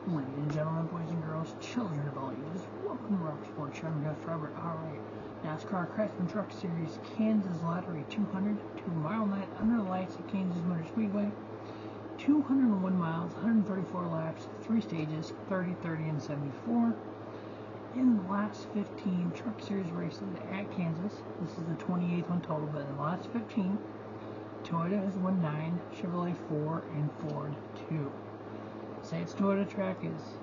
Ladies and gentlemen, boys and girls, children of all ages, welcome to Rock Sports Show. I'm your host, Robert. Alright, NASCAR Craftsman Truck Series, Kansas Lottery 200, 2-mile night under the lights at Kansas Motor Speedway. 201 miles, 134 laps, 3 stages, 30, 30, and 74. In the last 15 Truck Series races at Kansas, this is the 28th one total, but in the last 15, Toyota has won 9, Chevrolet 4, and Ford 2. Say it's Toyota track is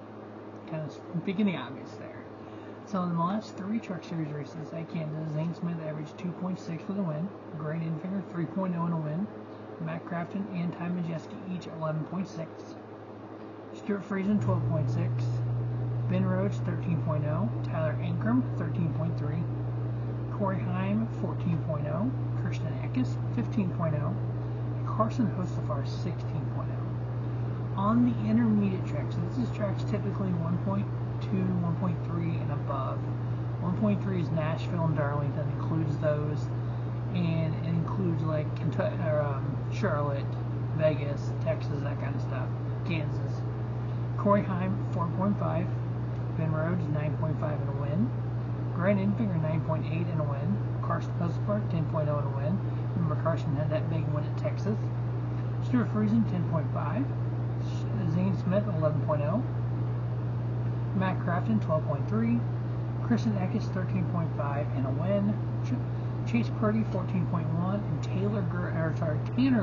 kind of speaking the obvious there. So in the last 3 Truck Series races at Kansas, Zane Smith averaged 2.6 for the win, Grant Enfinger 3.0 in a win, Matt Crafton and Ty Majeski each 11.6, Stuart Friesen 12.6, Ben Rhodes 13.0, Tyler Ankrum 13.3, Corey Heim 14.0, Kirsten Eckes 15.0, and Carson Hostafar 16.0. On the intermediate tracks, so this is tracks typically 1.2, 1.3, and above. 1.3 is Nashville and Darlington, includes those, and it includes like Kentucky, Charlotte, Vegas, Texas, that kind of stuff. Kansas. Corey Heim 4.5, Ben Rhodes 9.5 in a win, Grant Enfinger 9.8 in a win, Carson Hostafar 10.0 in a win. Remember Carson had that big win at Texas. Stuart Friesen 10.5. Zane Smith 11.0, Matt Crafton 12.3, Kristen Eckes 13.5 and a win, Chase Purdy 14.1, and Tanner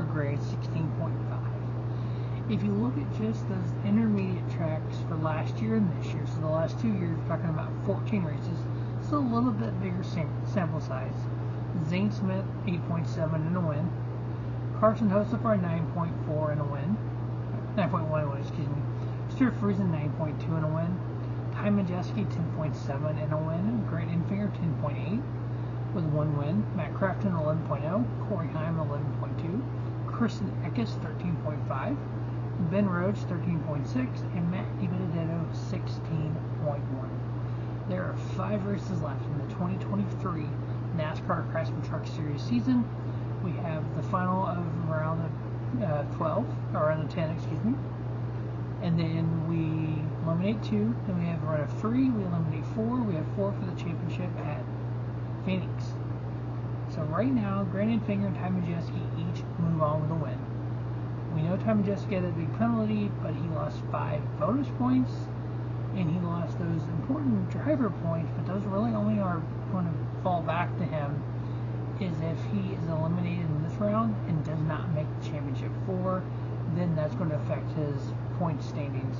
Gray 16.5. If you look at just those intermediate tracks for last year and this year, so the last 2 years, we're talking about 14 races, so a little bit bigger sample size. Zane Smith 8.7 in a win, Carson Hostafar 9.4 in a win. 9.1 in a win, excuse me. Stuart Friesen 9.2 in a win. Ty Majeski 10.7 in a win. Grant Enfinger 10.8 with 1 win. Matt Crafton 11.0. Corey Heim 11.2. Kristen Eckes 13.5. Ben Rhodes 13.6. And Matt DiBenedetto 16.1. There are 5 races left in the 2023 NASCAR Craftsman Truck Series season. We have the final of round of 12, or on the 10, excuse me, and then we eliminate 2, then we have a run of 3, we eliminate 4, we have 4 for the championship at Phoenix. So right now, Grant Enfinger and Ty Majeski each move on with a win. We know Ty Majeski had a big penalty, but he lost 5 bonus points, and he lost those important driver points, but those really only are going to fall back to him is if he is eliminated in this round and does not make the championship 4, then that's going to affect his point standings.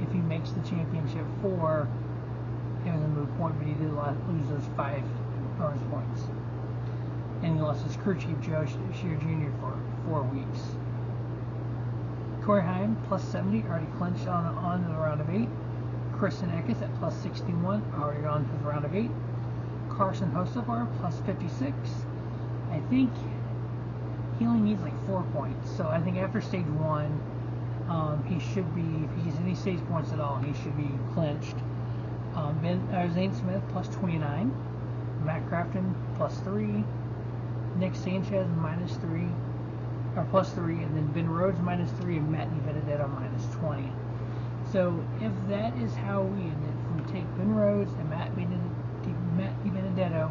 If he makes the championship 4, it was a moot point, but he did lose those 5 bonus points. And he lost his crew chief, Joe Shear Jr. for 4 weeks. Corey Heim, plus 70, already clinched on to the round of 8. Kristen Eckes at plus 61, already on to the round of 8. Carson Hostafar, plus 56. I think he only needs like 4 points, so I think after stage 1, he should be, if he gets any stage points at all, he should be clinched. Zane Smith plus 29, Matt Crafton plus 3, Nick Sanchez minus 3, or plus 3, and then Ben Rhodes minus 3, and Matt DiBenedetto minus 20. So if that is how we end it, if we take Ben Rhodes and Matt DiBenedetto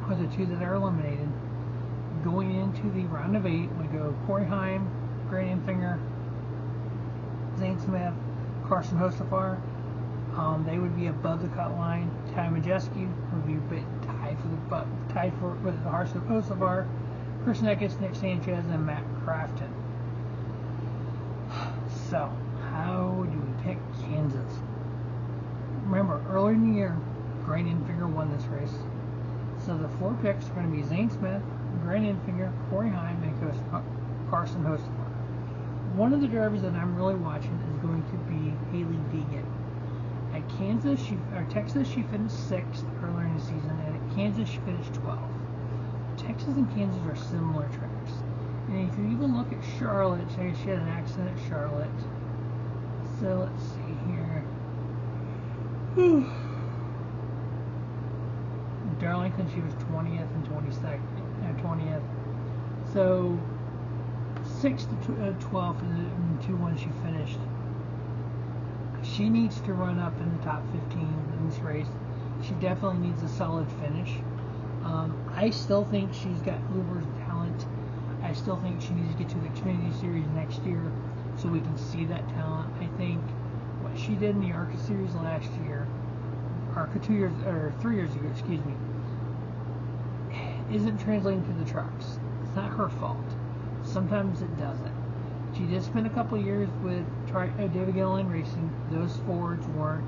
are the 2 that are eliminated. Going into the round of 8, we go Corey Heim, Grant Enfinger, Zane Smith, Carson Hostafar. They would be above the cut line. Ty Majeski would be tied with Carson Hostafar, Kristen Eckes, Nick Sanchez, and Matt Crafton. So, how do we pick Kansas? Remember, earlier in the year, Grant Enfinger won this race. So the 4 picks are going to be Zane Smith, Grant Enfinger, Corey Heim, and Carson Hostafar. One of the drivers that I'm really watching is going to be Haley Deegan. At Texas, she finished 6th earlier in the season, and at Kansas, she finished 12th. Texas and Kansas are similar tracks. And if you even look at Charlotte, she had an accident at Charlotte. So let's see here. Darlington, she was 20th and 20th. So 6th to 12th and 2-1 she finished. She needs to run up in the top 15 in this race. She definitely needs a solid finish. I still think she's got uber talent. I still think she needs to get to the Xfinity Series next year so we can see that talent. I think what she did in the ARCA Series last year, ARCA 3 years ago, excuse me, isn't translating to the trucks. It's not her fault. Sometimes it doesn't. She did spend a couple of years with David Gilliland Racing. Those Fords weren't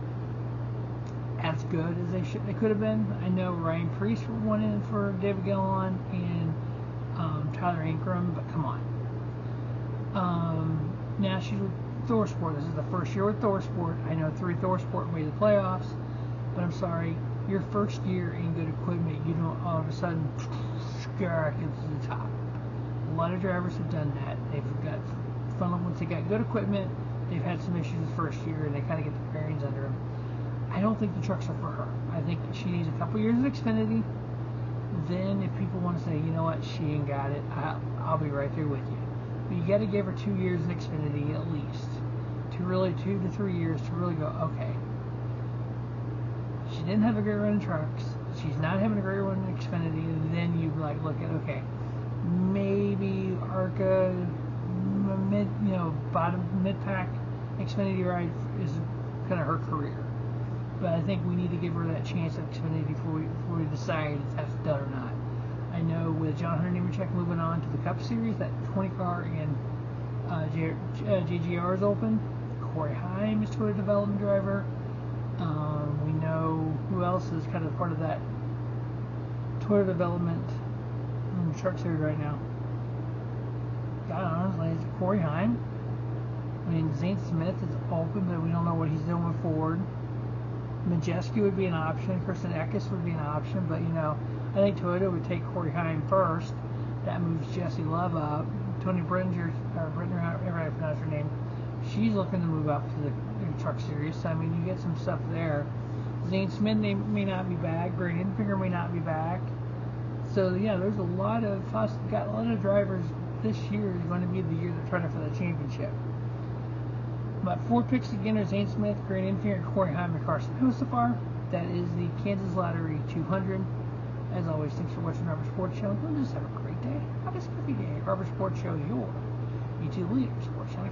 as good as they could have been. I know Ryan Preece went in for David Gilliland and Tyler Ankrum, but come on. Now she's with ThorSport. This is the first year with ThorSport. I know 3 ThorSport made the playoffs, but I'm sorry, your first year in good equipment, you don't all of a sudden skyrocket to the top. A lot of drivers have done that. They've got once they got good equipment, they've had some issues the first year, and they kind of get the bearings under them. I don't think the trucks are for her. I think she needs a couple years of Xfinity. Then, if people want to say, you know what, she ain't got it, I'll be right there with you. But you got to give her 2 years in Xfinity at least, 2 to 3 years to really go, okay. She didn't have a great run in trucks. She's not having a great run in Xfinity. And then you like look at, okay, maybe ARCA, bottom mid-pack Xfinity ride is kind of her career. But I think we need to give her that chance at Xfinity before we decide if that's done or not. I know with John Hunter Nemechek moving on to the Cup Series, that 20 car and JGR is open. Corey Heim is Toyota development driver. We know who else is kind of part of that Toyota development in the truck series right now. God, honestly, is it Corey Heim? I mean, Zane Smith is open, but we don't know what he's doing with Ford. Majeski would be an option. Kristen Eckes would be an option, but I think Toyota would take Corey Heim first. That moves Jesse Love up. Tony Brittinger, however I pronounce her name, she's looking to move up to the truck series. So, I mean, you get some stuff there. Zane Smith may not be back. Brandon Infinger may not be back. So, yeah, there's a lot of drivers this year is going to be the year they're trying for the championship. But 4 picks again are Zane Smith, Grant Infinger, Corey Heim, and Carson Host so far. That is the Kansas Lottery 200. As always, thanks for watching Rubber Sports Show. Just have a great day. Have a happy day. Rubber Sports Show, your YouTube leader, Sports Channel.